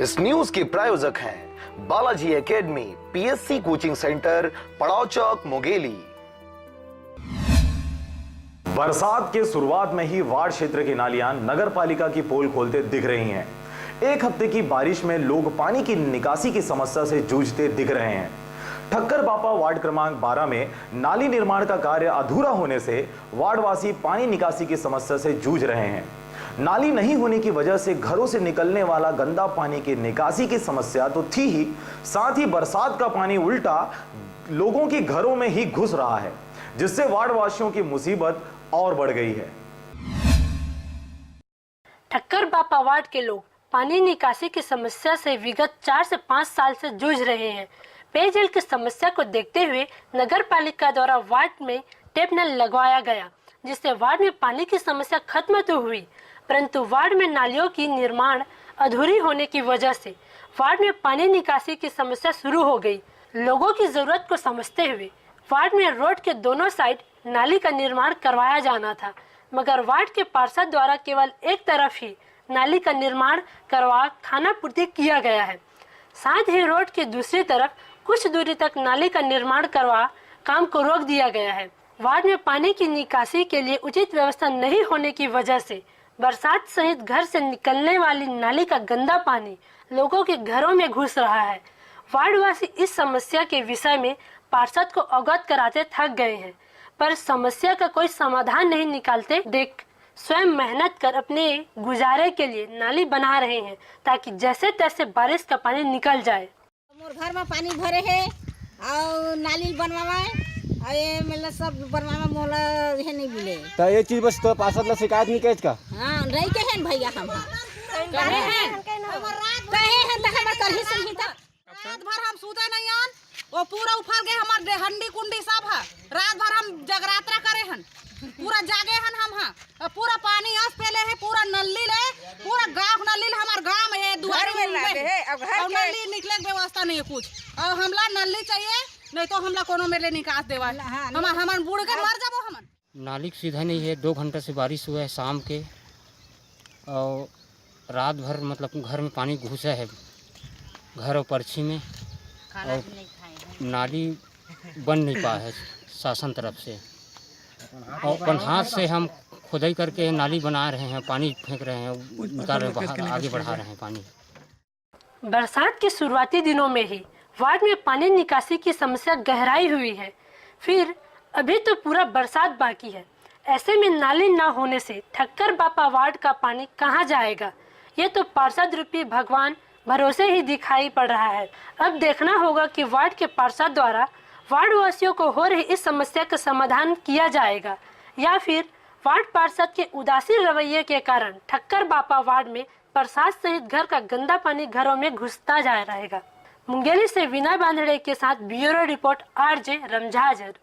इस न्यूज के प्रायोजक हैं Balaji academy, PSC coaching centre, पड़ाव चौक, मुंगेली। बरसात के शुरुआत में ही वार्ड क्षेत्र की नालियां नगर पालिका की पोल खोलते दिख रही हैं। एक हफ्ते की बारिश में लोग पानी की निकासी की समस्या से जूझते दिख रहे हैं। ठक्कर बापा वार्ड क्रमांक 12 में नाली निर्माण का कार्य अधूरा होने से वार्डवासी पानी निकासी की समस्या से जूझ रहे हैं। नाली नहीं होने की वजह से घरों से निकलने वाला गंदा पानी की निकासी की समस्या तो थी ही, साथ ही बरसात का पानी उल्टा लोगों के घरों में ही घुस रहा है, जिससे वार्डवासियों की मुसीबत और बढ़ गई है। ठक्कर बापा वार्ड के लोग पानी निकासी की समस्या से विगत 4 से 5 साल से जूझ रहे हैं। पेयजल की समस्या को देखते हुए नगर पालिका द्वारा वार्ड में टेप नल लगवाया गया, जिससे वार्ड में पानी की समस्या खत्म तो हुई, परंतु वार्ड में नालियों की निर्माण अधूरी होने की वजह से वार्ड में पानी निकासी की समस्या शुरू हो गई। लोगों की जरूरत को समझते हुए वार्ड में रोड के दोनों साइड नाली का निर्माण करवाया जाना था, मगर वार्ड के पार्षद द्वारा केवल एक तरफ ही नाली का निर्माण करवा खाना पूर्ति किया गया है। साथ ही रोड के दूसरी तरफ कुछ दूरी तक नाली का निर्माण करवा काम को रोक दिया गया है। वार्ड में पानी की निकासी के लिए उचित व्यवस्था नहीं होने की वजह से बरसात सहित घर से निकलने वाली नाली का गंदा पानी लोगों के घरों में घुस रहा है। वार्डवासी इस समस्या के विषय में पार्षद को अवगत कराते थक गए हैं, पर समस्या का कोई समाधान नहीं निकालते देख स्वयं मेहनत कर अपने गुजारे के लिए नाली बना रहे हैं, ताकि जैसे तैसे बारिश का पानी निकल जाए। मोर घर में पानी भरे है और नाली बनवाए और ये मतलब सब बनवाए मोला है नहीं मिले। तो ये चीज बस तो पार्षद ला शिकायत नहीं कैच का। हां नहीं कहे न भैया हम कहे हैं तो हमर करही सुनही त रात भर हम सूते नहीं आन, वो पूरा उफल गए हमार हंडी कुंडी सब है। रात भर हम जगरात्रा करे हन, पूरा जागे हन हम। हां पूरा पानी आस पेले है, पूरा नल्ली ले, पूरा गांव नल्ली हमार गांव में है, दुआरी में है। अब घर के नल्ली निकले की व्यवस्था नहीं है कुछ, और हमला नल्ली चाहिए, नहीं तो हमला कोनो मेरे निकास देवा हमार बूढ़ के मर जाबो। हमन नाली की सुविधा नहीं है। 2 घंटे से बारिश हुआ है शाम के, और रात भर मतलब घर में पानी घुसा है, घर और पर्ची में, और नाली बन नहीं पाया है शासन तरफ से। और अपन हाथ से हम खुदाई करके नाली बना रहे हैं, पानी फेंक रहे हैं, निकाल रहे हैं बाहर, आगे बढ़ा रहे हैं पानी। बरसात के शुरुआती दिनों में ही वार्ड में पानी निकासी की समस्या गहराई हुई है, फिर अभी तो पूरा बरसात बाकी है। ऐसे में नाली न होने से ठक्कर बापा वार्ड का पानी कहां जाएगा, ये तो पार्षद रूपी भगवान भरोसे ही दिखाई पड़ रहा है। अब देखना होगा कि वार्ड के पार्षद द्वारा वार्ड वासियों को हो रही इस समस्या का समाधान किया जाएगा, या फिर वार्ड पार्षद के उदासीन रवैये के कारण ठक्कर बापा वार्ड में बरसात सहित घर का गंदा पानी घरों में घुसता जा रहेगा। मुंगेली से विनय बांधड़े के साथ ब्यूरो रिपोर्ट, आरजे रमझाजर।